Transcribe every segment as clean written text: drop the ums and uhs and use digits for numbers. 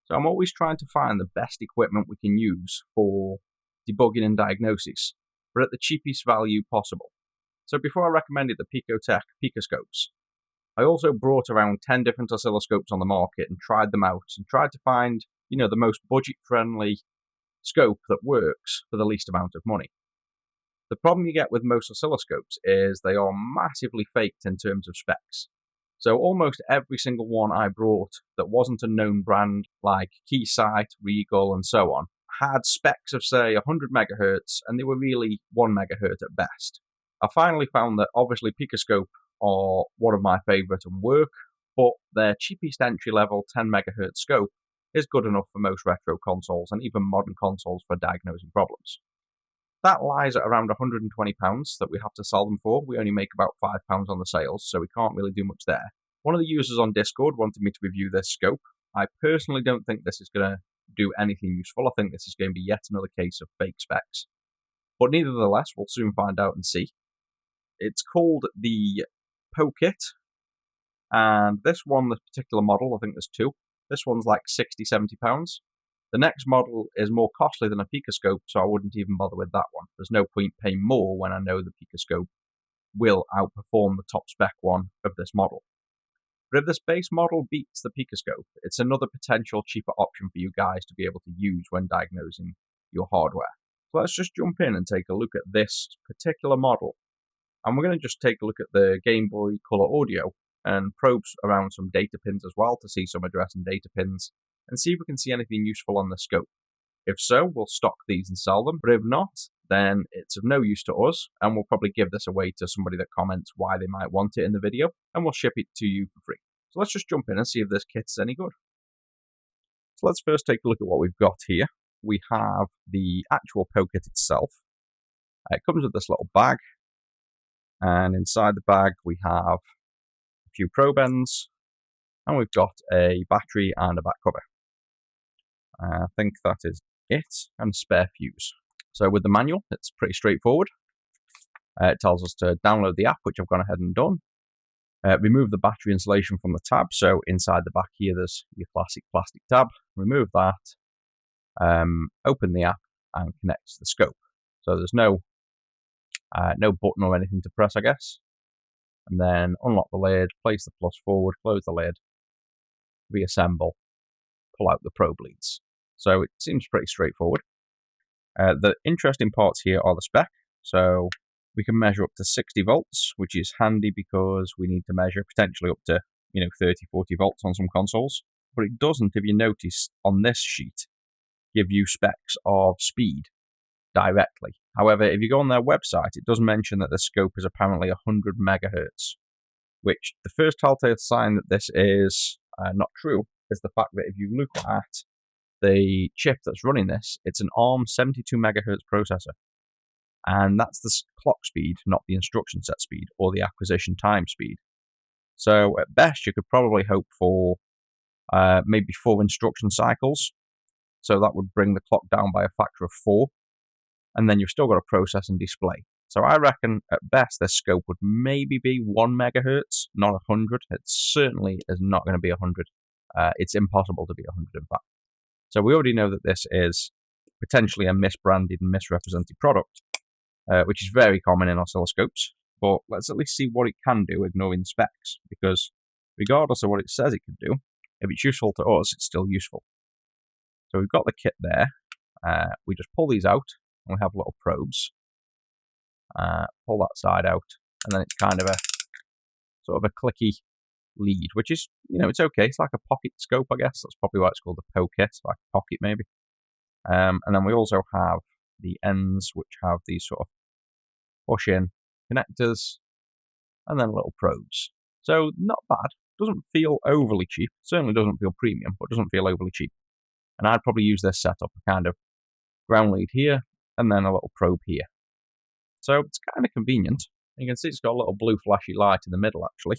So I'm always trying to find the best equipment we can use for debugging and diagnosis, but at the cheapest value possible. So before I recommended the PoKit Picoscopes, I also brought around 10 different oscilloscopes on the market and tried them out and tried to find, the most budget-friendly scope that works for the least amount of money. The problem you get with most oscilloscopes is they are massively faked in terms of specs. So almost every single one I brought that wasn't a known brand like Keysight, Regal, and so on had specs of say 100 megahertz, and they were really 1 megahertz at best. I finally found that obviously Picoscope are one of my favourite and work, but their cheapest entry level 10 megahertz scope is good enough for most retro consoles and even modern consoles for diagnosing problems. That lies at around £120 that we have to sell them for. We only make about £5 on the sales, so we can't really do much there. One of the users on Discord wanted me to review this scope. I personally don't think this is going to do anything useful. I think this is going to be yet another case of fake specs. But nevertheless, we'll soon find out and see. It's called the PoKit, and this particular model, I think there's two. This one's like £60–70. The next model is more costly than a Picoscope, so I wouldn't even bother with that one. There's no point paying more when I know the Picoscope will outperform the top spec one of this model. But if this base model beats the Picoscope, it's another potential cheaper option for you guys to be able to use when diagnosing your hardware. So let's just jump in and take a look at this particular model. And we're going to just take a look at the Game Boy Color audio and probe around some data pins as well to see some address and data pins and see if we can see anything useful on the scope. If so, we'll stock these and sell them, but if not, then it's of no use to us, and we'll probably give this away to somebody that comments why they might want it in the video, and we'll ship it to you for free. So let's just jump in and see if this kit's any good. So let's first take a look at what we've got here. We have the actual PoKit itself. It comes with this little bag, and inside the bag we have a few probe ends, and we've got a battery and a back cover. I think that is it, and a spare fuse. So with the manual, it's pretty straightforward. It tells us to download the app, which I've gone ahead and done. Remove the battery insulation from the tab. So inside the back here, there's your classic plastic tab. Remove that. Open the app and connect to the scope. So there's no button or anything to press, I guess. And then unlock the lid, place the plus forward, close the lid, reassemble, pull out the probe leads. So it seems pretty straightforward. The interesting parts here are the spec. So we can measure up to 60 volts, which is handy because we need to measure potentially up to 30–40 volts on some consoles. But it doesn't, if you notice on this sheet, give you specs of speed directly. However, if you go on their website, it does mention that the scope is apparently 100 megahertz, which the first telltale sign that this is not true is the fact that if you look at the chip that's running this, it's an ARM 72 megahertz processor. And that's the clock speed, not the instruction set speed or the acquisition time speed. So at best, you could probably hope for maybe 4 instruction cycles. So that would bring the clock down by a factor of 4. And then you've still got to process and display. So I reckon at best this scope would maybe be 1 megahertz, not 100. It certainly is not going to be 100. It's impossible to be 100, in fact. So we already know that this is potentially a misbranded and misrepresented product, which is very common in oscilloscopes. But let's at least see what it can do, ignoring the specs, because regardless of what it says it can do, if it's useful to us, it's still useful. So we've got the kit there. We just pull these out, and we have little probes. Pull that side out, and then it's kind of a sort of a clicky lead, which is, it's okay. It's like a PoKit scope, I guess. That's probably why it's called the PoKit, like a PoKit maybe. And then we also have the ends, which have these sort of push-in connectors, and then little probes. So not bad. Doesn't feel overly cheap. Certainly doesn't feel premium, but doesn't feel overly cheap. And I'd probably use this setup, a kind of ground lead here, and then a little probe here. So it's kind of convenient. You can see it's got a little blue flashy light in the middle, actually.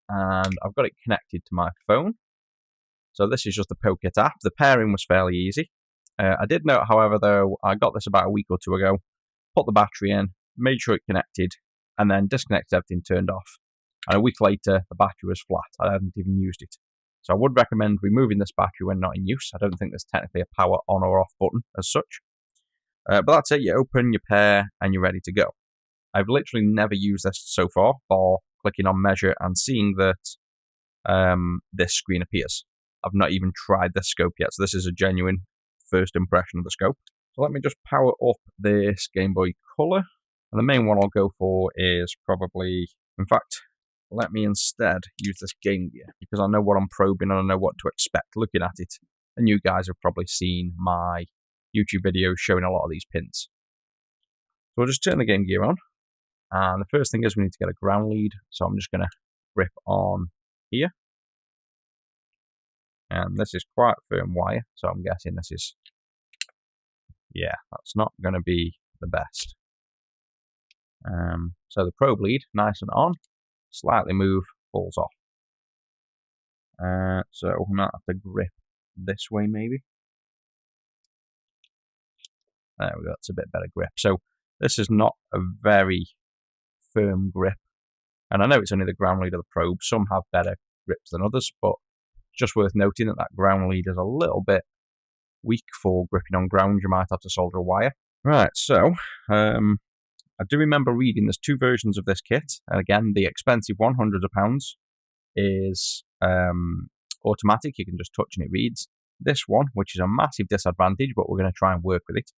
And I've got it connected to my phone. So this is just the PoKit app. The pairing was fairly easy. I did note, however, though, I got this about a week or two ago, put the battery in, made sure it connected, and then disconnected everything, turned off. And a week later, the battery was flat. I hadn't even used it. So I would recommend removing this battery when not in use. I don't think there's technically a power on or off button as such. But that's it. You open, you pair, and you're ready to go. I've literally never used this so far, bar clicking on measure and seeing that this screen appears. I've not even tried this scope yet, so this is a genuine first impression of the scope. So let me just power up this Game Boy Color. And the main one I'll go for is probably, in fact, let me instead use this Game Gear, because I know what I'm probing and I know what to expect looking at it. And you guys have probably seen my YouTube videos showing a lot of these pins. So we'll just turn the Game Gear on. And the first thing is we need to get a ground lead. So I'm just going to grip on here. And this is quite firm wire, so I'm guessing this is, yeah, that's not going to be the best. So the probe lead, nice and on, slightly move, falls off. So we might have to grip this way maybe. There we go, that's a bit better grip. So this is not a very firm grip. And I know it's only the ground lead of the probe. Some have better grips than others, but just worth noting that that ground lead is a little bit weak for gripping on ground. You might have to solder a wire. Right, so I do remember reading there's two versions of this kit. And again, the expensive one, hundreds of pounds, is automatic. You can just touch and it reads. This one, which is a massive disadvantage, but we're going to try and work with it,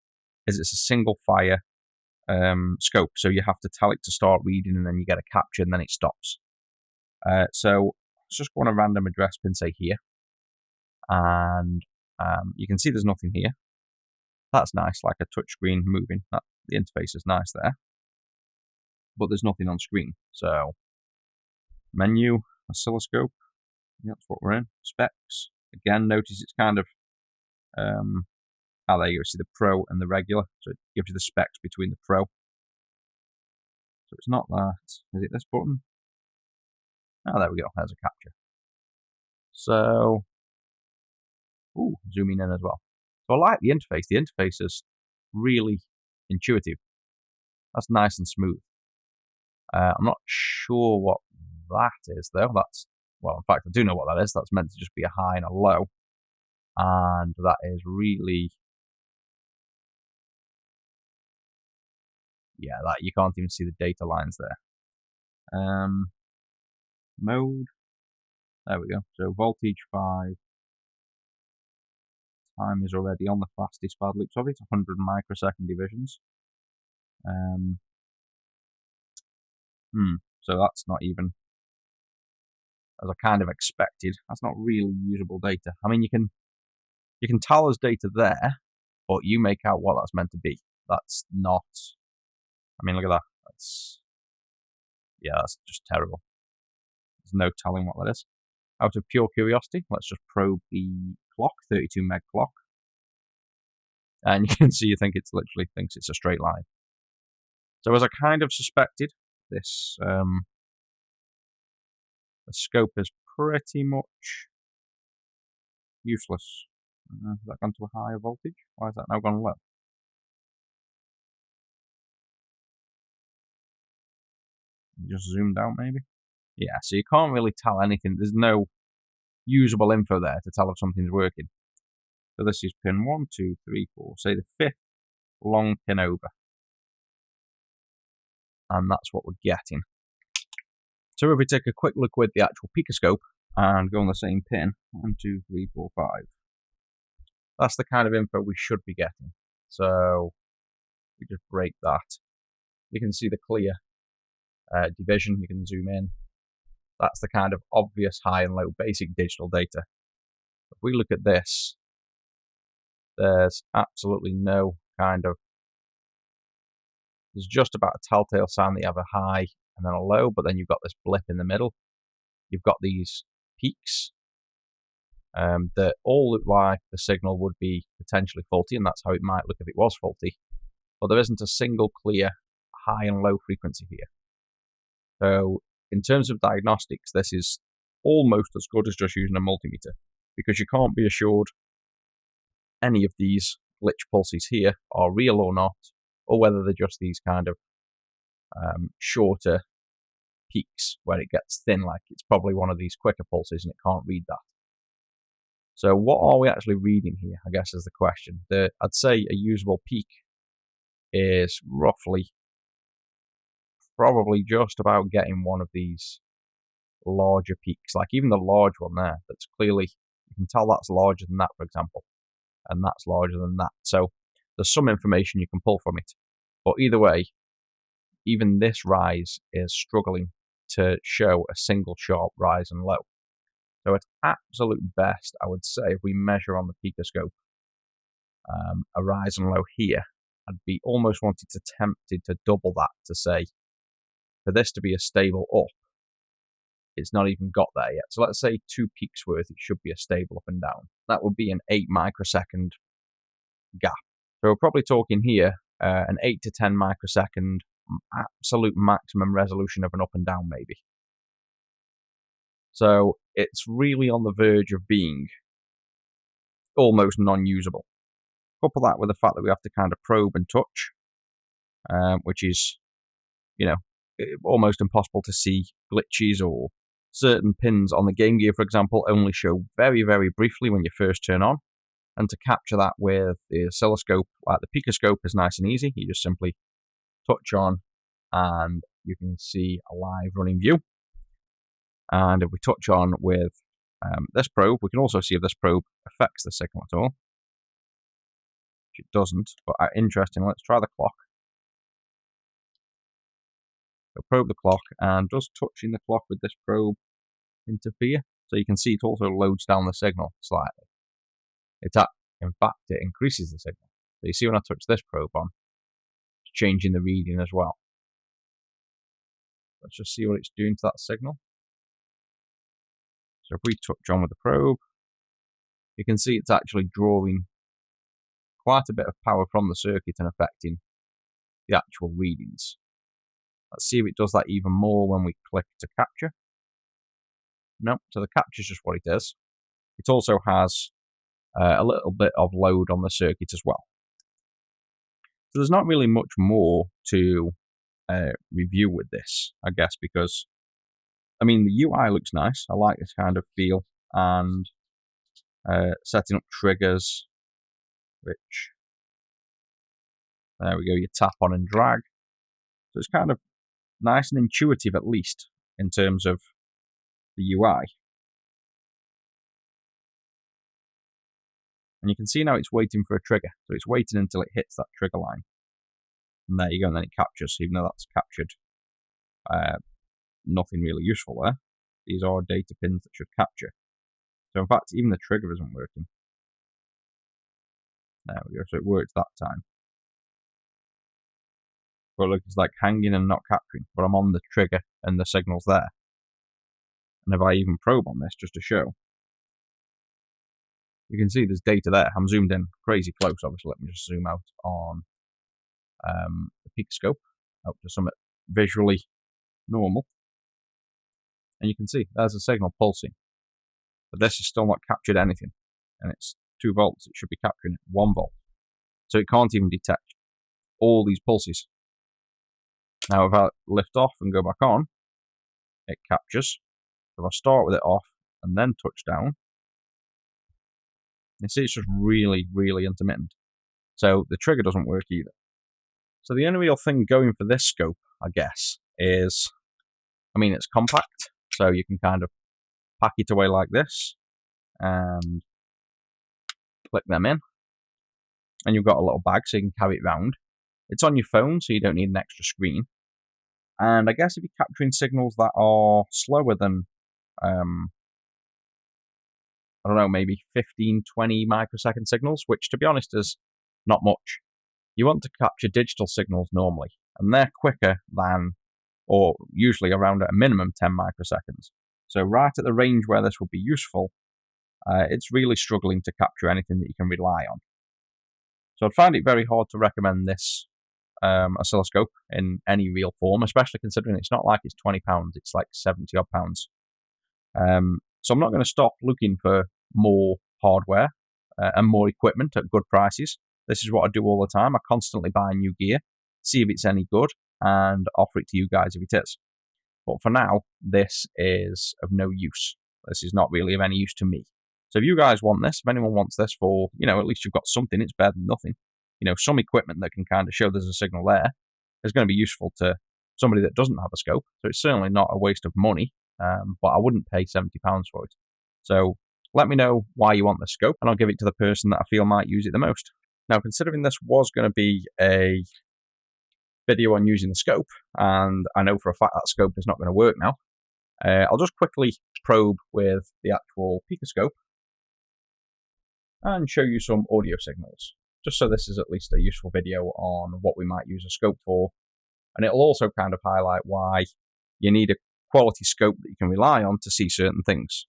is it's a single fire scope. So you have to tell it to start reading and then you get a capture and then it stops. So let's just go on a random address pin, say here. And you can see there's nothing here. That's nice, like a touchscreen moving. The interface is nice there. But there's nothing on screen. So, menu, oscilloscope. Yeah, that's what we're in. Specs. Again, notice it's kind of, there you go, see the Pro and the regular. So it gives you the specs between the Pro. So it's not that. Is it this button? Oh, there we go. There's a capture. So, zooming in as well. So I like the interface. The interface is really intuitive. That's nice and smooth. I'm not sure what that is, though. Well, in fact, I do know what that is. That's meant to just be a high and a low. And that is really, yeah, that you can't even see the data lines there. Mode. There we go. So voltage 5. Time is already on the fastest pad loops of it, 100 microsecond divisions. So that's not even, as I kind of expected, that's not really usable data. I mean, you can tell there's data there, but you make out what that's meant to be. That's not, I mean, look at that. That's just terrible. There's no telling what that is. Out of pure curiosity, let's just probe the clock, 32 meg clock. And you can see, it literally thinks it's a straight line. So as I kind of suspected, this the scope is pretty much useless. Has that gone to a higher voltage? Why has that now gone low? Just zoomed out maybe? Yeah, so you can't really tell anything. There's no usable info there to tell if something's working. So this is pin 1, 2, 3, 4, say the 5th long pin over. And that's what we're getting. So if we take a quick look with the actual picoscope and go on the same pin, 1, 2, 3, 4, 5. That's the kind of info we should be getting. So we just break that. You can see the clear division. You can zoom in. That's the kind of obvious high and low basic digital data. If we look at this, there's absolutely no kind of, there's just about a telltale sign that you have a high and then a low, but then you've got this blip in the middle. You've got these peaks that all look like the signal would be potentially faulty, and that's how it might look if it was faulty. But there isn't a single clear high and low frequency here. So in terms of diagnostics, this is almost as good as just using a multimeter, because you can't be assured any of these glitch pulses here are real or not, or whether they're just these kind of shorter peaks where it gets thin, like it's probably one of these quicker pulses and it can't read that. So what are we actually reading here, I guess, is the question. I'd say a usable peak is roughly, probably just about getting one of these larger peaks, like even the large one there, that's clearly, you can tell that's larger than that, for example, and that's larger than that. So there's some information you can pull from it. But either way, even this rise is struggling to show a single sharp rise and low. So at absolute best, I would say, if we measure on the PicoScope a rise and low here, I'd be almost tempted to double that to say, for this to be a stable up, it's not even got there yet. So let's say 2 peaks worth, it should be a stable up and down. That would be an 8 microsecond gap. So we're probably talking here an 8 to 10 microsecond absolute maximum resolution of an up and down, maybe. So it's really on the verge of being almost non-usable. Couple that with the fact that we have to kind of probe and touch, which is, almost impossible to see glitches, or certain pins on the Game Gear, for example, only show very, very briefly when you first turn on. And to capture that with the oscilloscope, like the PicoScope, is nice and easy. You just simply touch on and you can see a live running view. And if we touch on with this probe, we can also see if this probe affects the signal at all. Which it doesn't, but interesting, let's try the clock. So probe the clock, and does touching the clock with this probe interfere? So you can see it also loads down the signal slightly. In fact, it increases the signal. So you see when I touch this probe on, it's changing the reading as well. Let's just see what it's doing to that signal. So if we touch on with the probe, you can see it's actually drawing quite a bit of power from the circuit and affecting the actual readings. Let's see if it does that even more when we click to capture. No, so the capture is just what it is. It also has a little bit of load on the circuit as well. So there's not really much more to review with this, I guess, because, I mean, the UI looks nice. I like this kind of feel, and setting up triggers, which, there we go, you tap on and drag. So it's kind of nice and intuitive, at least, in terms of the UI. And you can see now it's waiting for a trigger. So it's waiting until it hits that trigger line. And there you go, and then it captures, even though that's captured nothing really useful there. These are data pins that should capture. So in fact, even the trigger isn't working. There we go, so it worked that time. But look, it's like hanging and not capturing, but I'm on the trigger and the signal's there. And if I even probe on this, just to show, you can see there's data there. I'm zoomed in crazy close, obviously. Let me just zoom out on the PicoScope, out to something visually normal. And you can see there's a signal pulsing. But this is still not captured anything. And it's 2 volts. It should be capturing 1 volt. So it can't even detect all these pulses. Now if I lift off and go back on, it captures. If I start with it off and then touch down, you see it's just really, really intermittent. So the trigger doesn't work either. So the only real thing going for this scope, I guess, is, I mean, it's compact, so you can kind of pack it away like this and click them in. And you've got a little bag so you can carry it around. It's on your phone, so you don't need an extra screen. And I guess if you're capturing signals that are slower than, I don't know, maybe 15, 20 microsecond signals, which to be honest is not much. You want to capture digital signals normally, and they're quicker than, or usually around at a minimum 10 microseconds. So right at the range where this would be useful, it's really struggling to capture anything that you can rely on. So I'd find it very hard to recommend this oscilloscope in any real form, especially considering it's not like it's £20, it's like 70 odd pounds. So I'm not going to stop looking for more hardware and more equipment at good prices. This is what I do all the time. I constantly buy new gear, see if it's any good, and offer it to you guys if it is. But for now, this is of no use. This is not really of any use to me. So if you guys want this, if anyone wants this for, at least you've got something, it's better than nothing. Some equipment that can kind of show there's a signal there is going to be useful to somebody that doesn't have a scope. So it's certainly not a waste of money, but I wouldn't pay £70 for it. So let me know why you want this scope, and I'll give it to the person that I feel might use it the most. Now, considering this was going to be a video on using the scope, and I know for a fact that scope is not going to work now, I'll just quickly probe with the actual PoKit and show you some audio signals, just so this is at least a useful video on what we might use a scope for, and it'll also kind of highlight why you need a quality scope that you can rely on to see certain things.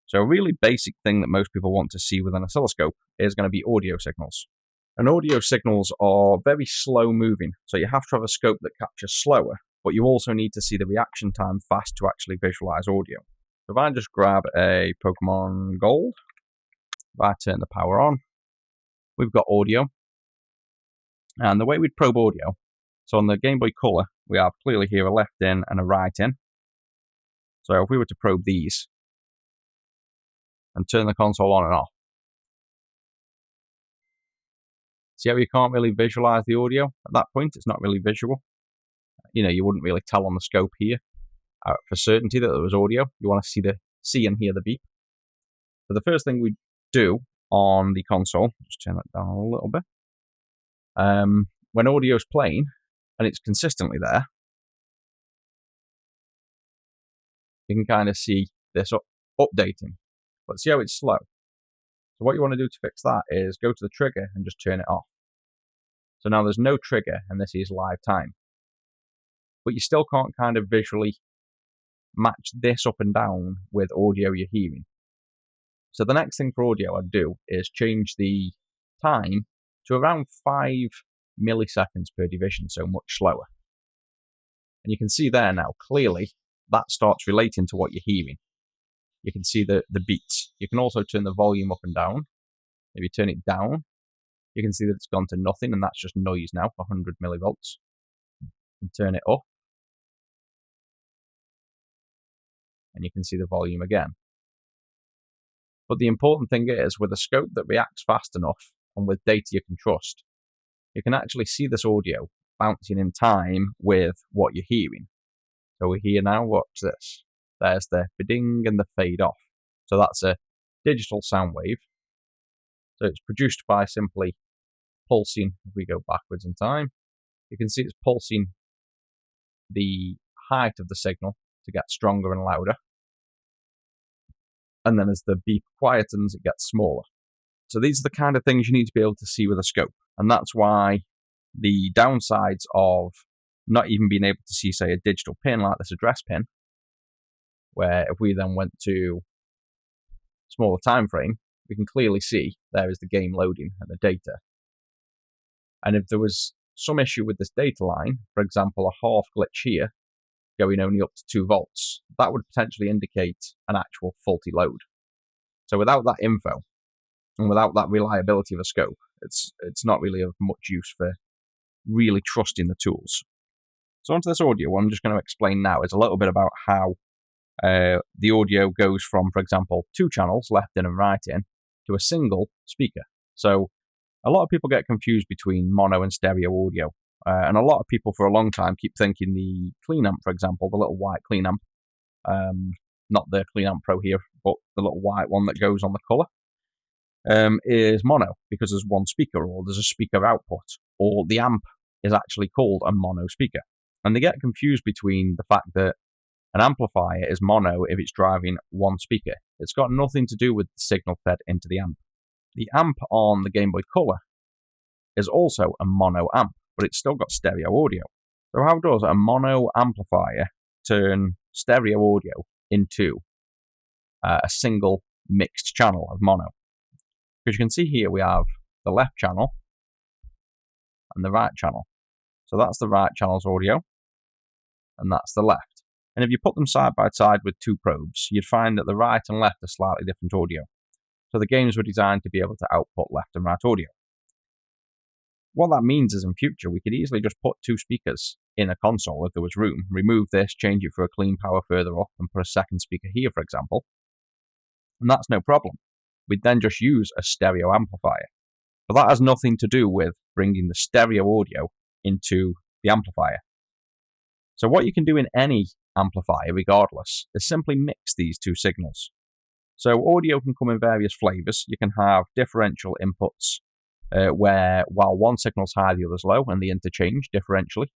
So a really basic thing that most people want to see with an oscilloscope is going to be audio signals. And audio signals are very slow moving, so you have to have a scope that captures slower, but you also need to see the reaction time fast to actually visualize audio. So if I just grab a Pokemon Gold, if I turn the power on, we've got audio. And the way we'd probe audio, so on the Game Boy Color, we have clearly here a left in and a right in. So if we were to probe these and turn the console on and off, see how you can't really visualize the audio at that point? It's not really visual. You wouldn't really tell on the scope here for certainty that there was audio. You want to see and hear the beep. So the first thing we do on the console, just turn that down a little bit. When audio's playing and it's consistently there, you can kind of see this updating. But see how it's slow? So what you want to do to fix that is go to the trigger and just turn it off. So now there's no trigger and this is live time. But you still can't kind of visually match this up and down with audio you're hearing. So the next thing for audio I'd do is change the time to around 5 milliseconds per division, so much slower. And you can see there now, clearly, that starts relating to what you're hearing. You can see the beats. You can also turn the volume up and down. If you turn it down, you can see that it's gone to nothing, and that's just noise now for 100 millivolts. And turn it up, and you can see the volume again. But the important thing is, with a scope that reacts fast enough, and with data you can trust, you can actually see this audio bouncing in time with what you're hearing. So we're here now, watch this. There's the ding and the fade off. So that's a digital sound wave. So it's produced by simply pulsing. If we go backwards in time, you can see it's pulsing the height of the signal to get stronger and louder. And then as the beep quietens, it gets smaller. So these are the kind of things you need to be able to see with a scope. And that's why the downsides of not even being able to see, say, a digital pin like this address pin, where if we then went to smaller time frame, we can clearly see there is the game loading and the data. And if there was some issue with this data line, for example, a half glitch here, going only up to 2 volts, that would potentially indicate an actual faulty load. So without that info, and without that reliability of a scope, it's not really of much use for really trusting the tools. So onto this audio, what I'm just going to explain now is a little bit about how the audio goes from, for example, 2 channels, left in and right in, to a single speaker. So a lot of people get confused between mono and stereo audio. And a lot of people for a long time keep thinking the clean amp, for example, the little white clean amp, not the clean amp Pro here, but the little white one that goes on the color, is mono because there's one speaker, or there's a speaker output, or the amp is actually called a mono speaker. And they get confused between the fact that an amplifier is mono if it's driving one speaker. It's got nothing to do with the signal fed into the amp. The amp on the Game Boy Color is also a mono amp, but it's still got stereo audio. So how does a mono amplifier turn stereo audio into a single mixed channel of mono? Because you can see here we have the left channel and the right channel. So that's the right channel's audio, and that's the left. And if you put them side by side with 2 probes, you'd find that the right and left are slightly different audio. So the games were designed to be able to output left and right audio. What that means is in future, we could easily just put 2 speakers in a console if there was room, remove this, change it for a clean power further up, and put a second speaker here, for example. And that's no problem. we'd then just use a stereo amplifier. But that has nothing to do with bringing the stereo audio into the amplifier. So what you can do in any amplifier, regardless, is simply mix these two signals. So audio can come in various flavors. You can have differential inputs, where while one signal's high, the other's low, and they interchange differentially.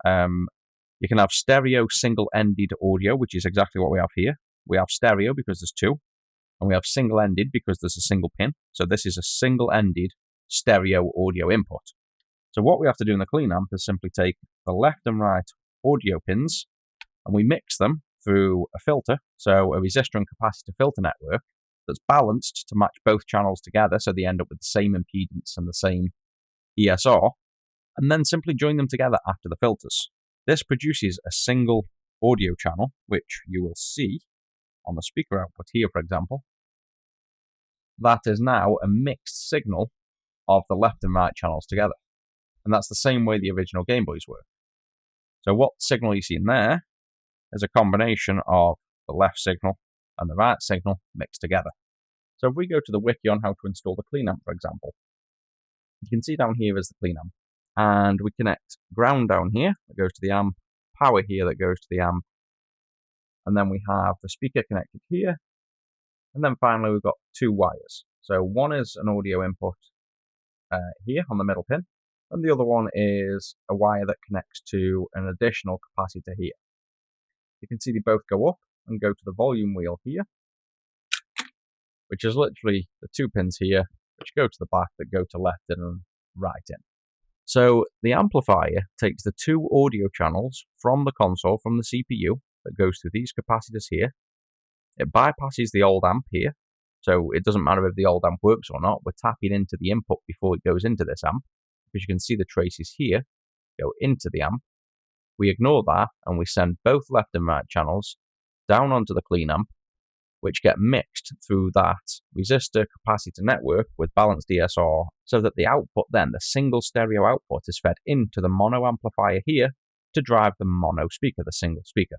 You can have stereo single-ended audio, which is exactly what we have here. We have stereo because there's two, and we have single-ended because there's a single pin. So this is a single-ended stereo audio input. So what we have to do in the clean amp is simply take the left and right audio pins, and we mix them through a filter, so a resistor and capacitor filter network that's balanced to match both channels together, so they end up with the same impedance and the same ESR, and then simply join them together after the filters. This produces a single audio channel, which you will see on the speaker output here, for example. That is now a mixed signal of the left and right channels together. And that's the same way the original Game Boys work. So what signal you see in there is a combination of the left signal and the right signal mixed together. So if we go to the wiki on how to install the clean amp, for example, you can see down here is the clean amp. And we connect ground down here that goes to the amp, power here that goes to the amp, and then we have the speaker connected here, and then finally we've got two wires. So one is an audio input here on the middle pin, and the other one is a wire that connects to an additional capacitor here. You can see they both go up and go to the volume wheel here, which is literally the two pins here, which go to the back that go to left in and right in. So the amplifier takes the two audio channels from the console, from the CPU, that goes through these capacitors here. It bypasses the old amp here, so it doesn't matter if the old amp works or not. We're tapping into the input before it goes into this amp, because you can see the traces here go into the amp. We ignore that, and we send both left and right channels down onto the clean amp, which get mixed through that resistor capacitor network with balanced ESR, so that the output then, the single stereo output, is fed into the mono amplifier here to drive the mono speaker, the single speaker.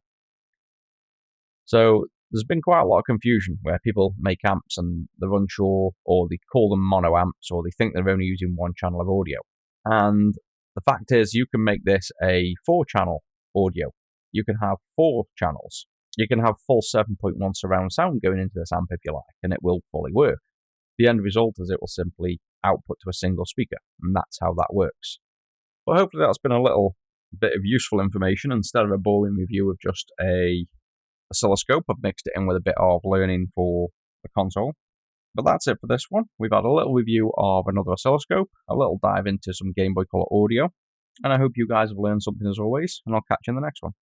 So there's been quite a lot of confusion where people make amps and they're unsure, or they call them mono amps, or they think they're only using one channel of audio. And the fact is, you can make this a 4-channel audio. You can have 4 channels. You can have full 7.1 surround sound going into this amp if you like, and it will fully work. The end result is it will simply output to a single speaker, and that's how that works. But hopefully that's been a little bit of useful information instead of a boring review of just a oscilloscope. I've mixed it in with a bit of learning for the console. But that's it for this one. We've had a little review of another oscilloscope, a little dive into some Game Boy Color audio, and I hope you guys have learned something as always, and I'll catch you in the next one.